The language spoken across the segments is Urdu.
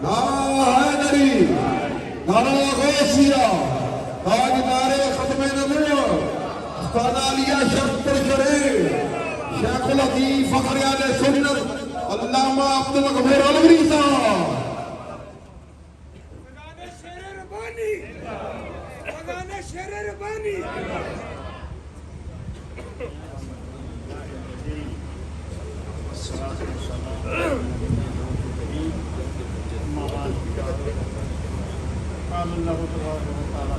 نعرہ حیدری، نعرہ غوثیہ، تاجدار ختم نبوت، استاد علیہ شرف پر شریف، شیخ الحدیث فخر اہل سنت علامہ عبدالغفور علوی صاحب۔ شیر ربانی قال الله تبارك وتعالى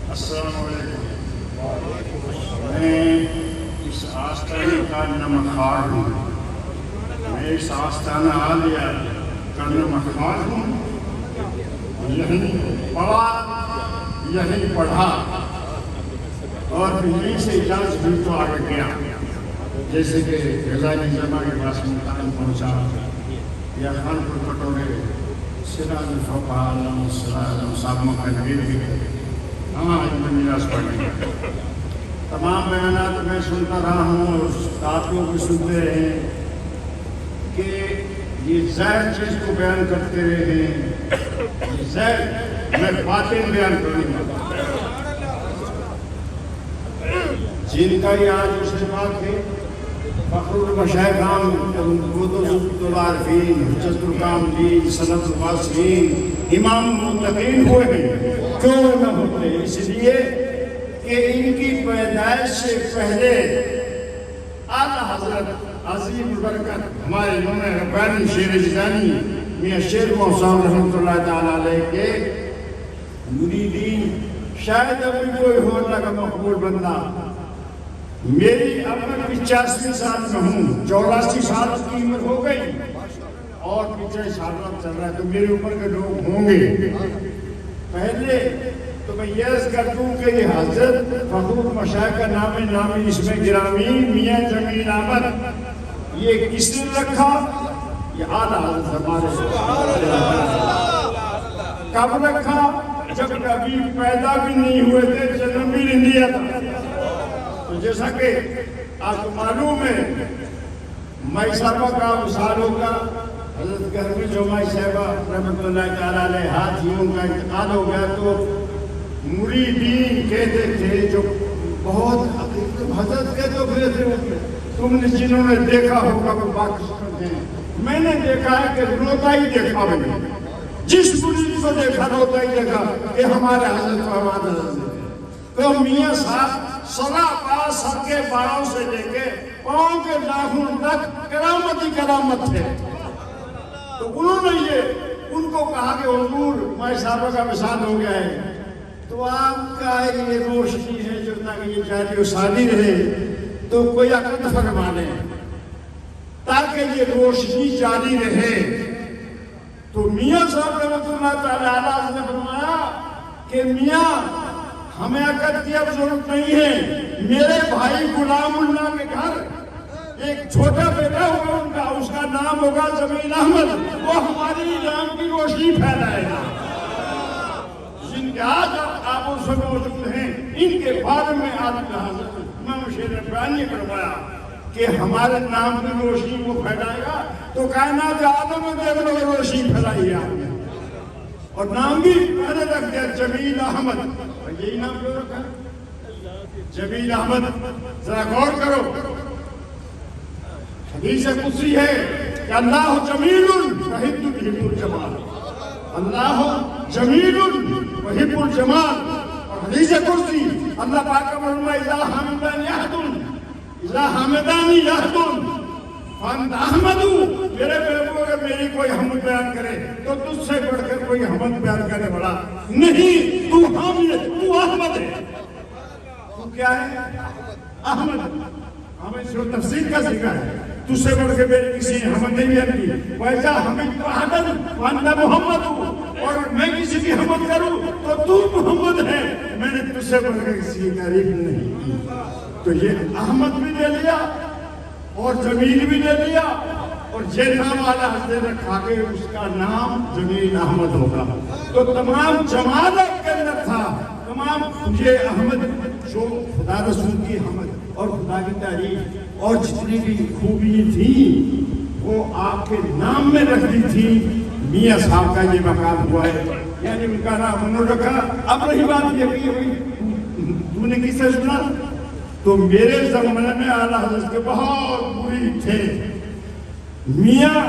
السلام علیکم۔ میں اس آستانے کا نمخوار ہوں، میں اس آستانہ عالیہ کا نمخوار ہوں، یہیں پڑھا یہیں پڑھا اور یہیں سے اجازت بھی تو آگے گیا، جیسے کہ غزالی جمع کے پاس مکان پہنچا یا خان پور پٹورے سراج الفقہاء علامہ السلام صاحب مقدر بھی ہاں میراث پڑھ لیا۔ تمام بیانات میں سنتا رہا ہوں، ساتھیوں بھی سنتے رہے ہیں کہ یہ ظاہر چیز کو بیان کرتے رہے ہیں، یہ ظاہر میں باطن بیان کروں گا جن کا یہ آج اجتماع ہے۔ فخر المشائخ قطب العارفین، حجت الکاملین، سند الواصلین، امام المتقین ہوئے ہیں، کیوں نہ ہوتے؟ اس لیے کہ ان کی پیدائش سے پہلے اعلیٰ حضرت عظیم البرکت ہمارے امام ربانی شیر جیلانی میاں شیر محسن رحمۃ اللہ تعالیٰ علیہ کے مریدین، شاید ابھی کوئی ہو اللہ کا مقبول بندہ۔ میری اب میں 85 سال میں ہوں، 84 سال کی عمر ہو گئی اور پچھلے سالوں چل رہا ہے، تو میرے اوپر کے لوگ ہوں گے۔ پہلے تو میں یہ عرض کر دوں کہ یہ حضرت فخر المشائخ کا نامی اس میں گرامی میاں جمیل احمد، یہ کس نے رکھا؟ یہ اعلیٰ حضرت ہمارے کب رکھا؟ جب کبھی پیدا بھی نہیں ہوئے تھے، جنم بھی نہیں دیا تھا۔ تو جیسا کہ آپ کو معلوم ہے مائی صاحبہ کا وصال ہوگا، حضرت گھر میں جو مائی صاحبہ رحمۃ اللہ تعالیٰ علیہ ہاتھیوں کا انتقال ہو گیا، تو مریدین کہتے تھے جو بہت حضرت کے تو پھر تم نے جنہوں نے دیکھا ہوگا وہ پاکستان ہیں، میں نے دیکھا ہے کہ روتا ہی دیکھا میں نے، جس مرید کو دیکھا روتا ہی دیکھا کہ ہمارے حضرت محمد حضرت ہیں۔ تو میاں صاحب سرا پا سر کے باؤں سے لے کے پاؤں کے ناخن تک کرامت ہی کرامت تھے۔ تو انہوں نے یہ ان کو کہا کہ حضور مائی صاحبہ کا وصال ہو گیا ہے، تو آپ کا یہ روشنی ہے جو تاکہ یہ جاری و ساری رہے، تو کوئی عقد فرما لیں تاکہ یہ روشنی جاری رہے۔ تو میاں صاحب رحمۃ اللہ تعالیٰ علیہ نے فرمایا کہ میاں ہمیں عقد کی اب ضرورت نہیں ہے، میرے بھائی غلام اللہ کے گھر ایک چھوٹا بیٹا ہوگا ان کا، اس کا نام ہوگا جمیل احمد، وہ ہماری نام کی روشنی پھیلائے گا۔ جن کے آج آپ اس میں موجود ہیں، ان کے بارے میں آدھا حضرت امام شیر ربانی نے فرمایا کہ ہمارے نام کی روشنی کو پھیلائے گا، تو کائنات عالم میں دیکھ لو روشنی پھیلائی ہے آپ نے، اور نام بھی میں نے رکھ دیا جمیل احمد۔ یہی نام کیوں رکھا جمیل احمد؟ ذرا غور کرو، حدیث قدسی ہے کہ اللہ جمیل وحب الجمال، اللہ جمیل وحب الجمال، اور حدیث قدسی اللہ پاک کا فرمان اذا حمدانی یحدن فانت احمد، میرے محبوب اگر میری کوئی حمد بیان کرے تو تجھ سے بڑھ کر کوئی حمد بیان کرنے والا نہیں، تو حامد، تو احمد ہے۔ تو کیا ہے؟ احمد۔ ہمیں جو تفسیر کا ذکر ہے، تجھ سے بڑھ کے میری کسی نے حمد نہیں بیان کی، ویسا حمد تو احمد وانت محمد، اور میں کسی کی حمد کروں تو تو محمد ہے, میں نے تجھ سے بڑھ کر کسی کی تعریف نہیں کی. تو یہ احمد بھی دے لیا اور جمیل بھی دے لیا, اور یہ نام والا حضرت نے رکھا کہ اس کا نام جمیل احمد ہوگا. تو تمام جمالت کے اندر تھا, تمام یہ احمد جو خدا رسول کی حمد اور خدا کی تعریف اور جتنی بھی خوبی تھی وہ آپ کے نام میں رکھ دی تھی. میاں صاحب کا یہ مقام ہوا ہے, یعنی ان کا نام انہوں نے رکھا. اب رہی بات یہ کہ تو نے کس سے سنا, تو میرے زمانے میں اعلیٰ حضرت کے بہت بری تھے. میاں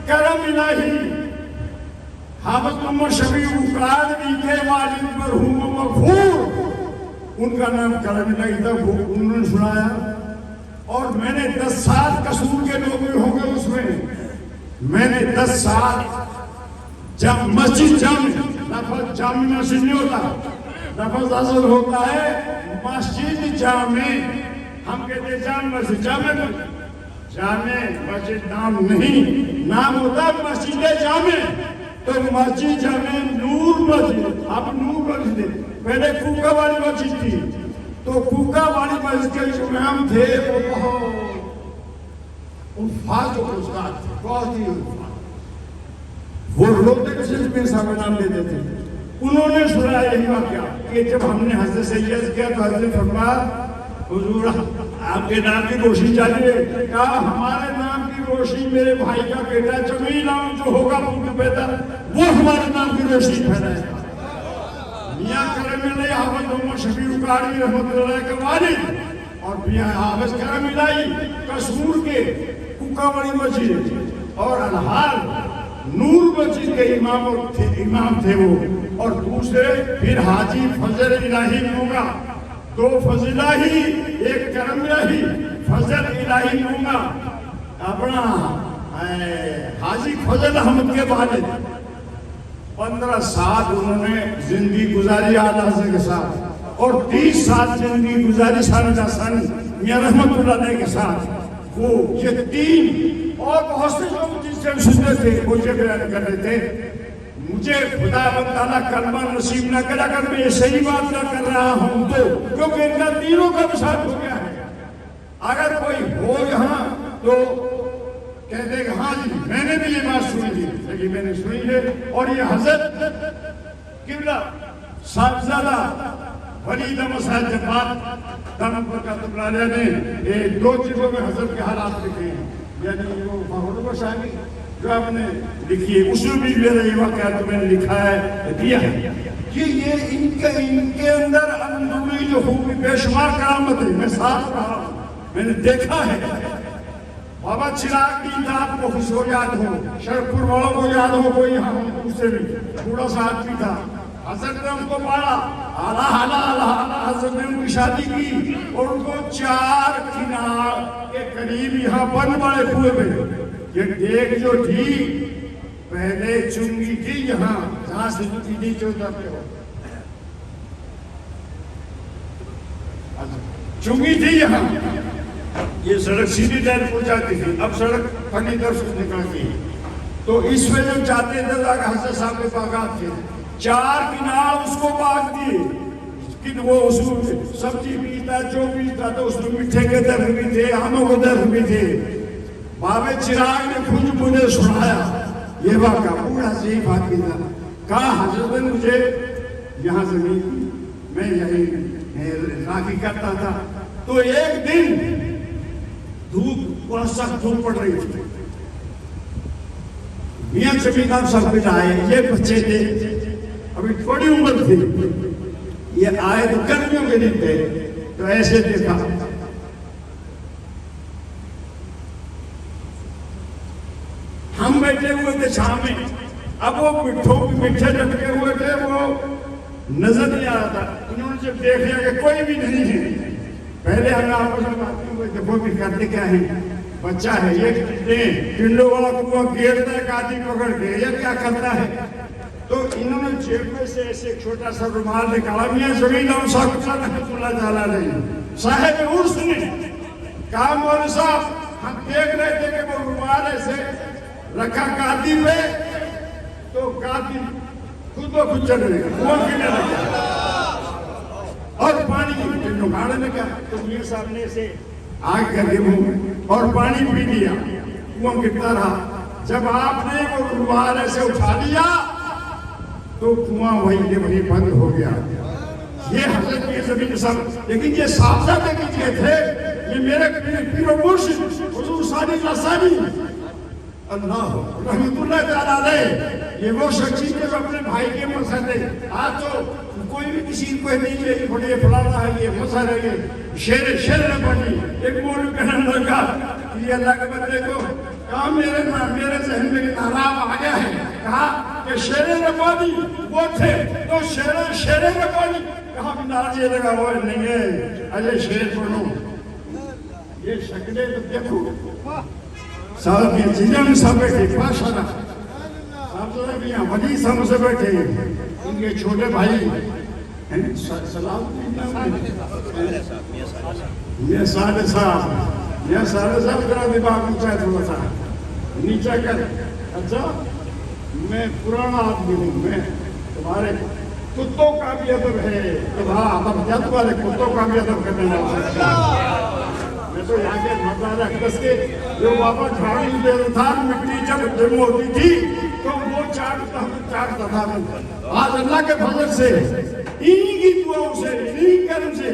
کرم الہی حافظ محمد شفیع قادری کے والد مرحوم مغفور, ان کا نام کرم الہی تھا, وہ انہوں نے سنایا. اور میں نے 10 سال قصور کے نوکری ہو گئے اس میں نے 10 سال مسجد جامع, لفظ جامع مسجد نہیں ہوتا, لفظ اصل ہوتا ہے مسجد جامع. ہم کہتے ہیں جامع مسجد, جامع مسجد نام نہیں, نام ہوتا ہے مسجد جامع. تو مسجد جامع نور مسجد, اب نور مسجد پہلے کوکا والی مسجد تھی. تو کوکا والی مسجد کے جو امام تھے وہ بہت الفاظ و استاد تھے, بہت ہی الفاظ. وہ روتے کے صرف میں صاحب نام لیتے تھے. انہوں نے سنا یہی واقعہ کہ جب ہم نے حضرت سے عرض کیا تو حضرت فرمایا حضور آپ کے نام کی روشنی چاہیے. کہا ہمارے نام کی روشنی میرے بھائی کا بیٹا جمیل نام جو ہوگا پوت بیٹا وہ ہمارے نام کی روشنی پھیلائے گا. میاں کرم الہی حافظ محمد شفیع قادری رحمۃ اللہ کے والد اور میاں حافظ کرم الہی قصور کے کوکا والی مسجد اور الحال نور مسجد کے امام تھے وہ. اور دوسرے پھر حاجی فضل الہی ہوگا, 2 فضل الہی, ایک کرم الہی, فضل الہی ہوگا. اپنا حاجی فضل احمد کے والد 15 سال انہوں نے زندگی گزاری اعلیٰ حضرت کے ساتھ, اور 30 سال زندگی گزاری سن میاں رحمت اللہ علیہ کے ساتھ. وہ یہ 3 اور بہت سے لوگ جن سے ہم سنتے تھے وہ یہ بیان کر رہے تھے مجھے خدا تعالیٰ کلمہ نصیب نہ کرا کر میں یہ صحیح بات نہ کر رہا ہوں تو, کیونکہ ان کا تینوں کا وصال ہو گیا ہے. اگر کوئی ہو یہاں تو کہتے ہیں کہ ہاں جی میں نے بھی یہ بات سنی تھی, لیکن میں نے سنی ہے. اور یہ حضرت قبلہ صاحبزادہ ولید احمد صاحب جبار دامن برکات اللہ علیہ نے 2 چیزوں میں حضرت کے حالات لکھے ہیں. یعنی وہ فخر شاہی جو آپ نے لکھی ہے, اس میں بھی میرا یہ واقعہ تو میں نے لکھا ہے دیا ہے کہ یہ ان کے اندر اندرونی جو خوبی بے شمار کرامت ہے. میں ساتھ رہا ہوں, میں نے دیکھا ہے. بابا چراغ کی آپ کو خوش ہو یاد ہو, شرپور والوں کو یاد ہو, کوئی یہاں اس سے بھی تھوڑا سا آدمی تھا. حضرت نے ان کو پالا, اعلیٰ حضرت نے ان کی شادی کی اور ان کو 4 کنار کے قریب یہاں بن بڑے کنویں میں یہ دیکھ جو تھی پہلے چنگی تھی یہاں جہاں سے نیچے اترتے ہو, چنگی تھی یہاں, یہ سڑک سیدھی لائن کو جاتی تھی. اب سڑک پھنی طرف سے نکلتی ہے. تو اس میں جب جاتے تھے حضرت صاحب کے باغات تھے, 4 کنار اس کو باغ دیے کہ وہ اس میں سبزی بیجتا جو بیجتا تو اس میں میٹھے کے درخت بھی تھے, آموں کے درخت بھی تھے. بابے چراغ نے خود مجھے سنایا یہ واقعہ پورا صحیح بات بھی تھا. کہا حضرت نے مجھے یہاں زمین میں یہی راکھی کرتا تھا. تو ایک دن دھوپ بہت سخت دھوپ پڑ رہی تھی. میاں شفیع صاحب سب کچھ آئے, یہ بچے تھے ابھی تھوڑی عمر تھی, یہ آئے تو گرمیوں کے دن تھے. تو ایسے دیکھا ہم بیٹھے ہوئے تھے شام میں. اب وہ مٹھے لٹکے ہوئے تھے, وہ نظر نہیں آ رہا تھا. انہوں نے جب دیکھ لیا کہ کوئی بھی نہیں ہے, پہلے ہمیں آپس میں بات کی ہوئے تھے وہ بھی کرتے کیا ہے, بچہ ہے یہ ٹنڈوں والا کنواں گھیرتا ہے کاٹی پکڑ کے, یہ کیا کرتا ہے. تو انہوں نے جیب میں سے ایسے ایک چھوٹا سا رومال نکالا. میاں زمین صاحب رحمۃ اللہ تعالیٰ علیہ صاحب عرس نے کہا مولوی صاحب ہم دیکھ رہے تھے کہ وہ رومال ایسے رکھا کاتی پہ, تو کاتی خود بخود چلنے لگا، کنواں گرنے لگا اور پانی جھاڑنے لگا. تو میاں صاحب نے اسے آگ کر کے اور پانی پی لیا، کنواں گرتا رہا. جب آپ نے وہ رومال ایسے اٹھا لیا تو کنواں وہیں بند ہو گیا. یہ حضرت کی زمین سب. لیکن یہ صاحبزادے کیجئے تھے، یہ میرے پیر و مرشد حضور ثانی لسانی اللہ رحمت اللہ تعالیٰ علیہ، یہ وہ شخصیت جو اپنے بھائی کے مقصد ہے. آج تو کوئی بھی کسی کو نہیں ہے یہ بڑے فلانا ہے، یہ مقصد ہے، یہ شیر نہ پڑی. ایک مولوی کہنے لگا یہ اللہ کے بندے کو کہا میرے ذہن میں نعراب آ گیا ہے. کہا کہ شیر ربانی وہ تھے تو شیر ربانی. کہا کہ ناراض یہ لگا وہ نہیں ہے، اجے شیر پڑھو. یہ شکلیں تو دیکھو صاحب کی چیزیں میں سب بیٹھے پاشا صاحب صاحب یہاں ولی صاحب سے بیٹھے. ان کے چھوٹے بھائی سلام یہ سارے صاحب ذرا دماغ اونچا ہے تھوڑا سا نیچا کر. اچھا میں پرانا آدمی ہوں، میں تمہارے کتوں کا بھی ادب ہے، تمہارا ادب جب والے کتوں کا بھی ادب کرنے والا. میں تو یہاں کے مزارہ کس کے جو بابا جھاڑی دیتا تھا، مٹی جب جم ہوتی تھی تو وہ چاٹتا تھا. آج اللہ کے فضل سے انہی کی دعاؤں سے انہی کرم سے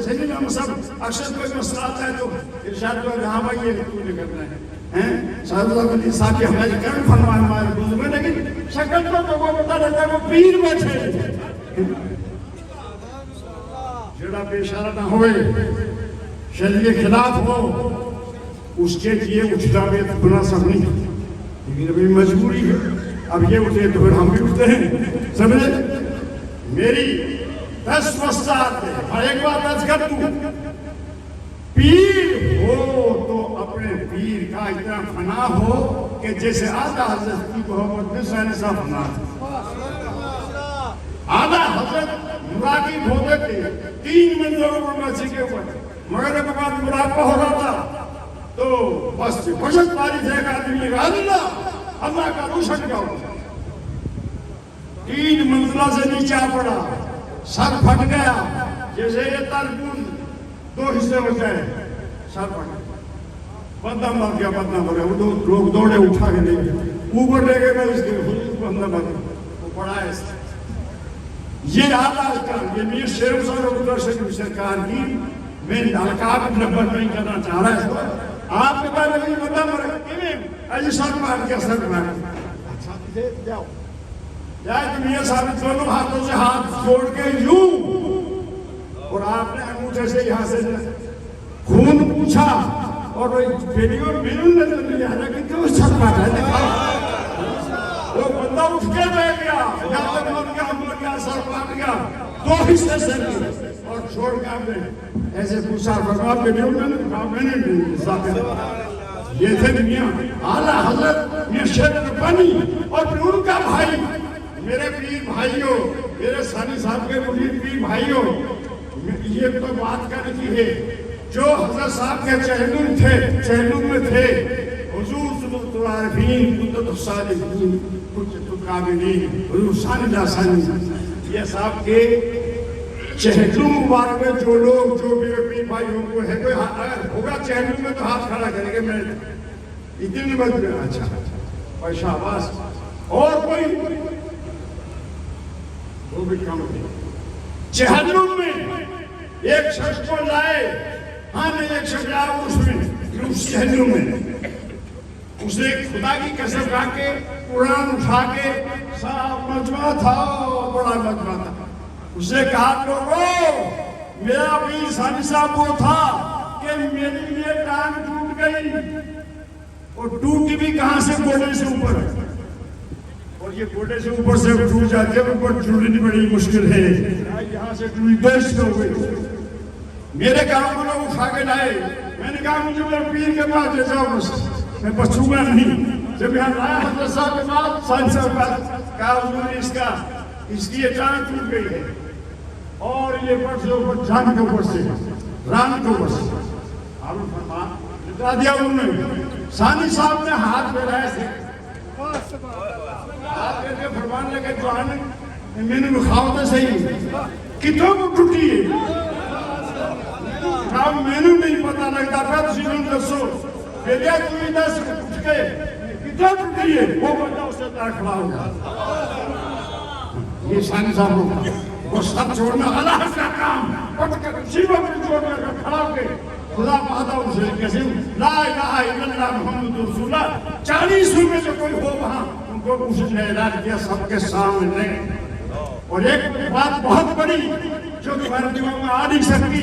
سنی ہم سب اکثر کوئی مسئلہ آتا ہے تو ارشاد کو جہاں بھائی یہ تو نہیں کرنا ہے. شاہد اللہ علیہ صاحب کی ہماری کرم فرمائے ہمارے بزرگ میں، لیکن شکل تو وہ بتا دیتا ہے وہ پیر بیٹھے جڑا بے اشارہ نہ ہوئے، شریعت کے خلاف ہو، اس کے لیے اٹھنا بھی گناہ سب نہیں. لیکن ابھی مجبوری ہے، اب یہ اٹھے تو پھر ہم بھی اٹھتے ہیں. سمجھے میری 10 وسطات ہے اور ایک بات عرض کر دوں، پیر ہو تو اپنے پیر کا اتنا فنا ہو کہ جیسے آدھا حضرت کی محمد حسین صاحب فنا تھا. آدھا حضرت مراقب ہوتے تھے 3 منزلوں پر مسجد کے اوپر، مگر ایک بعد مراقبہ ہو رہا تھا تو بس بشت پاری سے ایک آدمی اللہ کا روشن کا ہو 3 منزلہ سے نیچے پڑا، سر پھٹ گیا جیسے یہ تربوز 2 حصے ہو جائے، سر پھٹ گیا، بندہ مر گیا. وہ لوگ دوڑے اٹھا کے لے گئے اوپر لے گئے. میں اس کے بندہ مر گیا، وہ پڑا ہے. یہ آج کا یہ میر شیر سرکار کی میں القاب نمبر نہیں کرنا چاہ رہا ہے. آپ کے پاس ابھی بندہ مر گیا، ایسے سر مار گیا، سر مار گیا. اچھا جاؤ جائے تو میاں صاحب دونوں ہاتھوں سے ہاتھ جوڑ کے یوں، اور آپ نے انگوٹھے سے یہاں سے خون پوچھا اور ویڈیو بیرون نظر نہیں آ رہا کہ کیوں چھت کاٹا ہے. دکھاؤ وہ بندہ اٹھ کے بیٹھ گیا، یہاں تک مر گیا، مر گیا، سر کاٹ گیا، 2 حصے سے اور چھوڑ کے آپ نے ایسے پوچھا. آپ ویڈیو میں نے کہا میں نے یہ تھے میاں اعلیٰ حضرت میاں شیر ربانی اور پھر ان کا بھائی. میرے پیر بھائیوں، میرے ثانی صاحب کے مرید پیر بھائیوں، یہ تو بات کرنے کی ہے جو حضرت صاحب کے چہلم میں تھے. حضور صلی اللہ علیہ قدرت الصالحین قدرت الکاملین حضور ثانی لسانی، یہ صاحب کے چہلم مبارک میں جو لوگ جو میرے پیر بھائیوں کو ہے کوئی اگر ہوگا چہلم میں تو ہاتھ کھڑا کرے گا. میں اتنی بات میں اچھا اور شہباز اور کوئی وہ بھی کم ہے. چہلم میں ایک شخص کو لائے، ہاں نہیں ایک شخص آیا اس میں چہلم میں اسے خدا کی قسم کھا کے قرآن اٹھا کے صاحب مجمع تھا، بڑا مجمع تھا. اسے کہا لوگوں میرا پیر ثانی صاحب وہ تھا کہ میری یہ ٹانگ ٹوٹ گئی، اور ٹوٹی بھی کہاں سے؟ گوڑے سے اوپر، اور یہ گوڑے سے اوپر سے ٹوٹ جاتے ہیں، اوپر ٹوٹنی بڑی مشکل ہے. یہاں سے ٹوٹی 2 حصے ہو گئی. میرے گاؤں کو لوگ اٹھا کے لائے. میں نے کہا مجھے میرے پیر کے پاس لے جاؤ، میں بچوں گا نہیں. جب یہاں لایا حضرت صاحب کے بعد ثانی صاحب کا کہا حضور اس کی یہ ٹانگ ٹوٹ گئی ہے اور یہ پر سے اوپر جان کے اوپر سے ران کے اوپر سے بتا دیا انہوں نے. ثانی صاحب نے ہاتھ پھیلائے تھے، آپ کے فرمان لگے جو آنے میں نے بخاوتے صحیح کتوں کو ٹوٹی ہے کام میں نے نہیں پتا لگتا تھا تسی نے دسو بیلیا تمہیں دس کچھ کے کتوں ٹوٹی ہے وہ بندہ اسے طرح کھڑا ہوگا یہ سانی صاحب ہوگا وہ سب چھوڑنا اللہ کا کام پٹ کر اسی وقت چھوڑنے کا کھڑا ہو کے خدا بہتا اسے قسم لا الہ الا اللہ محمد رسول اللہ 40 میں جو کوئی ہو وہاں ان کو اس نے اعلان کیا سب کے سامنے اور ایک بات بہت بڑی جو کہ ہمارے دماغ میں آ نہیں سکتی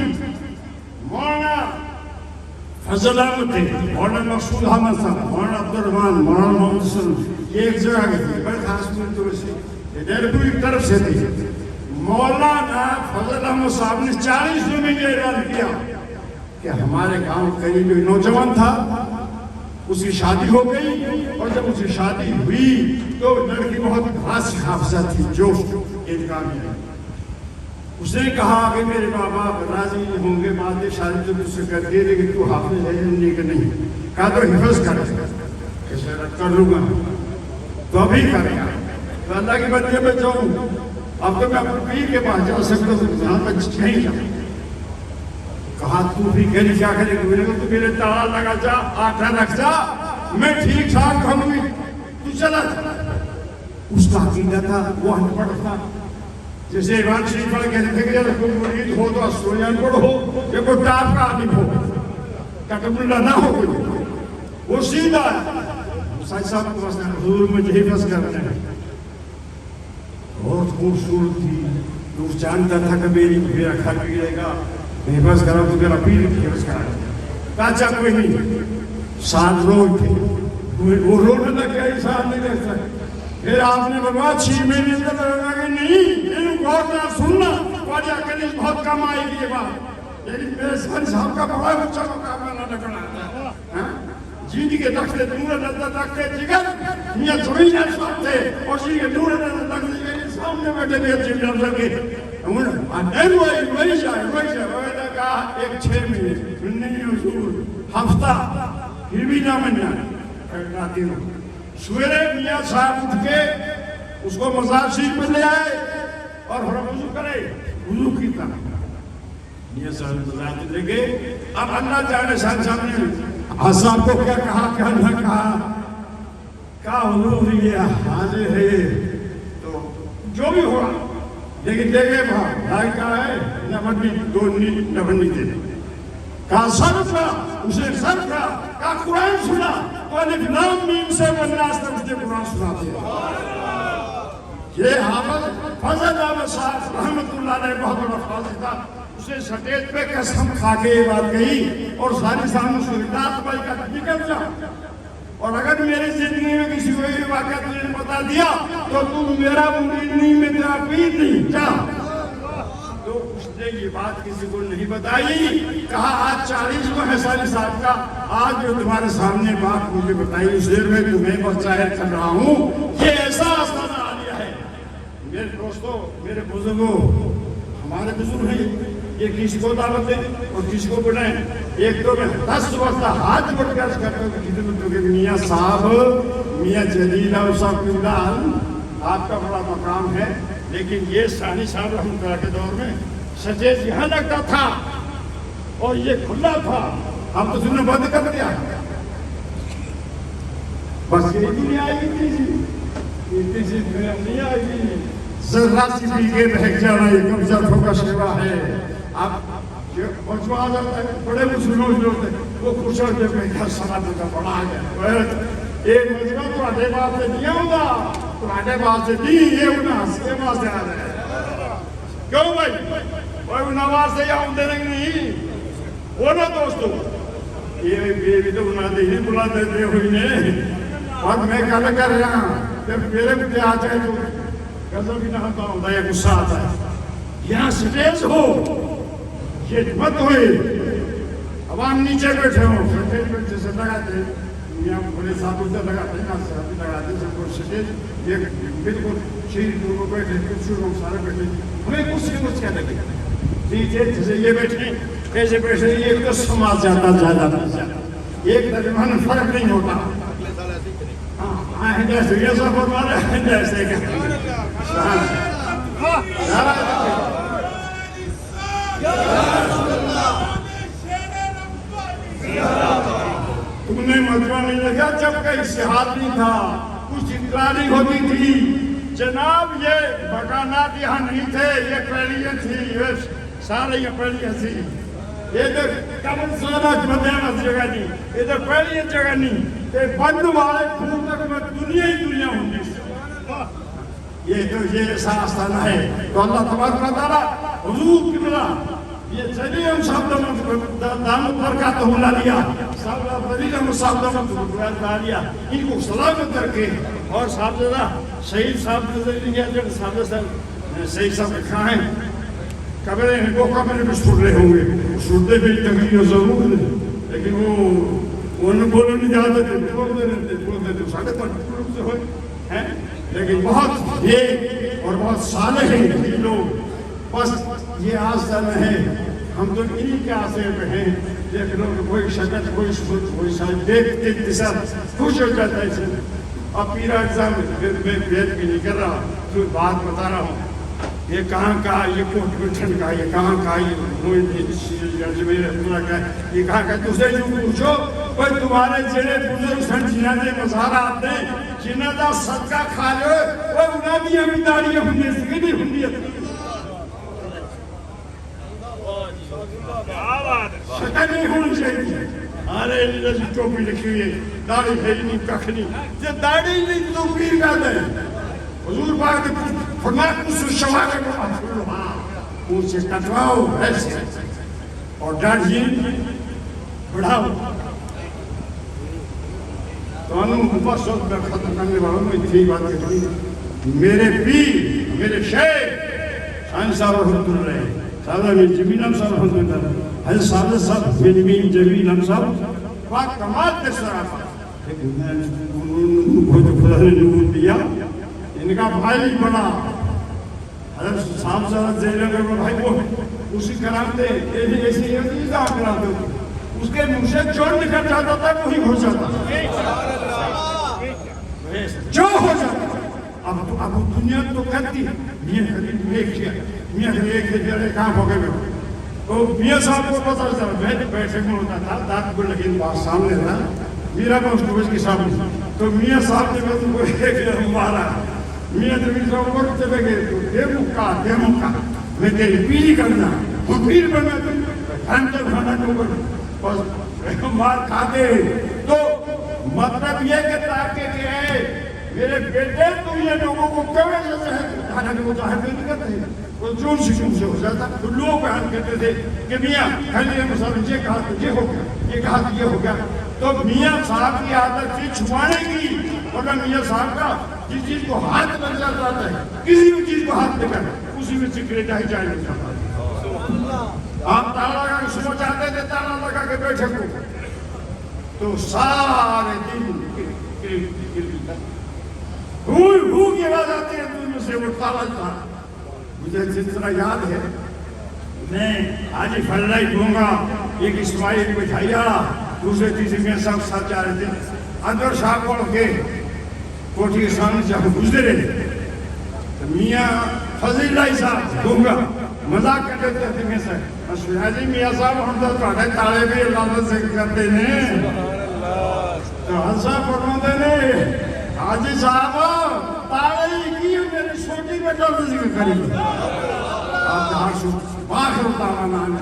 مولانا فضل احمد تھے مولانا مقصود احمد صاحب مولانا عبدالرحمان مولانا محمد صلی یہ ایک جگہ گئی تھی بڑے خاص ملتوں سے یہ دہربو ایک طرف سے تھی مولانا فضل احمد صاحب نے 40 میں یہ اعلان کیا کہ ہمارے گاؤں کہیں جو نوجوان تھا اس کی شادی ہو گئی اور جب اس کی شادی ہوئی تو لڑکی بہت خاص حافظہ تھی جوش انتقام ہے اس نے کہا کہ میرے ماں باپ راضی ہوں گے بعد شادی تو تجھ سے کر دیے لیکن تو حافظ ہے نہیں کہ نہیں کہا تو حفظ کیسے کر لوں گا تو ابھی کرے گا تو اللہ کی بندے میں جاؤں اب تو میں اپنے پیر کے پاس جا سکتا ہوں جہاں تک نہیں جاؤں کہا تو بھی کہنے کیا کرے گا میرے کو تو میرے تالا لگا جا آٹھا رکھ جا میں ٹھیک ٹھاک ہوں گی تو چلا اس کا عقیدہ تھا وہ ان پڑھ تھا جیسے ایوان شریف پڑھ کہتے تھے کہ جب کوئی مرید ہو تو اسٹوریان پڑھ ہو یا کوئی ٹاپ کا آدمی ہو کتب اللہ نہ ہو کوئی وہ سیدھا ہے سائی صاحب کو بسنا حضور میں حفظ کرتے ہیں بہت خوبصورت تھی تو جانتا تھا کہ میرا گھر بگڑے گا میں حفظ کرا تو میرا پیر حفظ کرا کاچا کوئی نہیں ساتھ لوگ تھے وہ رونے لگ گیا انسان نہیں رہ سکتا پھر آپ نے بلوات 6 مہینے تک لگا کہ نہیں انہوں غور نہ سننا واجہ کنیز بہت کم آئی گئی بات لیکن میرے سن صاحب کا بڑا بچہ کو کام نہ لگنا ہے جیدی کے دکھتے نور نظر دکھتے جگر میاں تھوڑی نہ سکتے اور جی کے نور نظر دکھتے سامنے بیٹھے بھی جیب نظر لگے نہیں وہی جائے وہ نے کہا ایک 6 مہینے نہیں حضور ہفتہ پھر بھی نہ من جائے سویرے میاں صاحب اٹھ کے اس کو مزار شریف میں لے آئے اور حرم وضو کرے وضو کیتا میاں صاحب مزار لے گئے اب اللہ جانے صاحب نے حساب کو کیا کہا کیا نہ کہا حضور یہ حاضر ہے تو جو بھی ہوا لیکن دیکھے وہاں بھائی کہا ہے نبنی 2 نبنی دے دے کہا صرف کا اسے صرف کا قرآن سنا تو الف لام میم سے والناس تک اسے قرآن سنا دیا یہ حافظ فضل احمد صاحب رحمت اللہ علیہ بہت بڑا فاضل تھا اسے سٹیج پہ قسم کھا کے یہ بات کہی اور ساری سامنے سلطات بھائی کا نکل جا اور اگر میری زندگی میں کسی کو یہ واقعہ تجھے بتا دیا تو تم میرا مرید نہیں میں تیرا پیر نہیں جا تو اس نے یہ بات کسی کو نہیں بتائی کہا آج 40 کو ہے سالی صاحب کا آج جو تمہارے سامنے بات مجھے بتائی اس دیر میں تمہیں بس ظاہر کر رہا ہوں یہ ایسا آسانہ آ لیا ہے میرے دوستوں میرے بزرگوں ہمارے بزرگ ہیں یہ کسی کو دعوت دیں اور کسی کو بلائیں ایک تو میں 10 وقت ہاتھ بڑھ کر کرتا ہوں کہ خدمتوں کے میاں صاحب میاں جلیل صاحب اللہ آپ کا بڑا مقام ہے لیکن یہ ثانی صاحب رحمۃ اللہ کے دور میں سجیز یہاں لگتا تھا اور یہ کھلا تھا ہم تو سننے بند کر دیا بس یہ نہیں آئی تھی نہیں آئی ذرا سی بھی کے بہک جانا یہ قبضہ ٹھوکا شیوا ہے اب مجموعہ آ جاتا ہے بڑے مسلمان جو ہوتے ہیں وہ خوشا کے گھر سماج کا بڑا آ گیا ایک مجموعہ تو آٹھے بات سے نہیں ہوگا تو آٹھے بات سے نہیں یہ ہونا ہنسے بات سے آ رہے ہیں کیوں بھائی کوئی نواز سے یا ہم دینے نہیں وہ نا دوستو یہ بھی تو بنا دے ہی بلا دیتے ہوئی نے اور میں کل کر رہا ہوں جب میرے مجھے آ جائے تو غضب بھی نہ ہوتا ہے یا غصہ آتا ہے یہاں سٹیج ہو یہ مت ہوئے عوام نیچے بیٹھے ہو سٹیج پہ جیسے لگاتے ہیں یہاں بڑے ساتھ ادھر لگاتے ہیں ساتھ بھی لگاتے ہیں سب کو سٹیج یہ بالکل شیر کو بیٹھے کچھ لوگ سارے بیٹھے ہمیں کچھ سے کچھ کیا لگے نیچے جیسے یہ بیٹھے ایسے بیٹھے یہ تو سماج جاتا زیادہ ایک درمیان فرق نہیں ہوتا جیسے یہ سب فرما رہے ہیں جیسے کہ تم نے مجمع نہیں لگا جب کا اشتہار نہیں تھا کچھ اطلاع نہیں ہوتی تھی جناب یہ مکانات یہاں نہیں تھے یہ پہلیاں تھی یہ سارے یہ پہلیاں تھی یہ تو قبل سارا مدینہ جگہ نہیں یہ تو پہلی جگہ نہیں یہ بند والے پھول تک میں دنیا ہی دنیا ہوں گی یہ تو یہ ایسا آستانہ ہے تو اللہ تبارک و تعالیٰ حضور کی بلا یہ چلیے ہم سب دامت برکات ہونا لیا سب فضیلہ مصابدہ میں لیا ان کو سلامت کر کے اور صاحبزادہ شہید صاحب جب شہید صاحب کھاں ہیں قبریں ہیں وہ قبریں بھی سن رہے ہوں گے سنتے بھی تقریر ضرور ہے لیکن وہ انہوں بولو نہیں جاتے تھے بولتے تھے ساڑھے پر سے ہوئے ہیں لیکن بہت یہ اور بہت صالح ہیں یہ لوگ بس یہ آستان ہے ہم تو انہی کے آسے پہ ہیں دیکھ لو کہ کوئی شکل کوئی سوچ کوئی شاید دیکھتے اتساب خوش ہو جاتا ہے اسے اب پیرا اگزام میں بیت بھی نہیں کر رہا تو بات بتا رہا ہوں یہ کہاں کا یہ کوٹ گٹھن کا یہ کہاں کا یہ اجمیر اللہ کا یہ کہاں کا دوسرے جو پوچھو کوئی تمہارے جڑے بزرگ سن جنہ دے مزارات دے جنہ دا صدقہ کھا لو وہ انہاں دی ہمیں داڑیاں ہندی سکے نہیں ہندی شکل نہیں ہونی چاہیے آرے لیجی ٹوپی لکھی ہوئی ہے داڑھی ہے نہیں ککھ نہیں یہ داڑھی نہیں تو پیر کا دے حضور پاک نے فرمایا اس شواغے کو افرلوہا ان سے کٹواؤ ایسے اور داڑھی بڑھاؤ تو انہوں بس وقت میں ختم کرنے والوں میں تھی بات کریں میرے پیر میرے شیخ شاہن صاحب رحمت اللہ صاحب میں جمیل ہم صاحب رحمت اللہ حضرت صاحب صاحب بنمین جمیل ہم صاحب پاک کمال کے صرافہ لیکن میں انہوں کو جو خدا نے نمون دیا ان کا بھائی بڑا حضرت صاحب صاحب زیلہ میں بھائی وہ اسی کرامتے ایسی عزیزہ کرامتے اس کے منہ سے جو نکل جاتا تھا وہی ہو جاتا جو ہو جاتا اب دنیا تو کہتی ہے میاں خلیل ایک کیا میاں خلیل ایک جڑے کام ہو گئے تو میاں صاحب کو پتا چلا میں بیٹھے میں ہوتا تھا دانت کو لیکن بات سامنے تھا میرا میں اس کو اس کے سامنے تو میاں صاحب نے میں تم کو ایک جڑے مارا میاں جمیل صاحب کو چلے گئے تو دے مکہ میں تیری پیری کرنا وہ پیر بنا تم گھنٹے کھانا کو بس مار کھاتے تو مطلب یہ کہ تاکہ کہ ہے میرے بیٹے تم یہ لوگوں کو کبھی جیسے ہے حالانکہ وہ ظاہر نہیں کرتے ہیں وہ جون شکم سے ہو جاتا تو لوگ بیان کرتے تھے کہ میاں خلیل مسلم یہ کہا تو یہ ہو گیا یہ کہا تو یہ ہو گیا تو میاں صاحب کی عادت تھی چھپانے کی اور میاں صاحب کا جس چیز کو ہاتھ بن جاتا ہے کسی بھی چیز کو ہاتھ لے کر اسی میں سکریٹ ہی جائے نہیں جاتا آپ تالا لگا کے سو جاتے تھے تالا لگا کے بیٹھے کو تو سارے دن ہو کی آواز آتی ہے دنیا سے وہ تالا تھا مجھے جس طرح یاد ہے میں آج ہی فلائی دوں گا ایک اسماعیل بٹھائیا دوسرے تیسرے میں سب ساتھ جا رہے تھے اندر شاہ پڑھ کے کوٹھی کے سامنے جب گزرے تو میاں فضل اللہ صاحب دوں گا مذاق کرتے تھے میں سے حاجی میاں صاحب ہم تو تھوڑے تالے بھی اللہ سے کرتے ہیں تو حضرت فرماتے ہیں حاجی صاحب تالے کی میری چھوٹی بیٹا ذکر کری آپ جہاں باخر تالا نام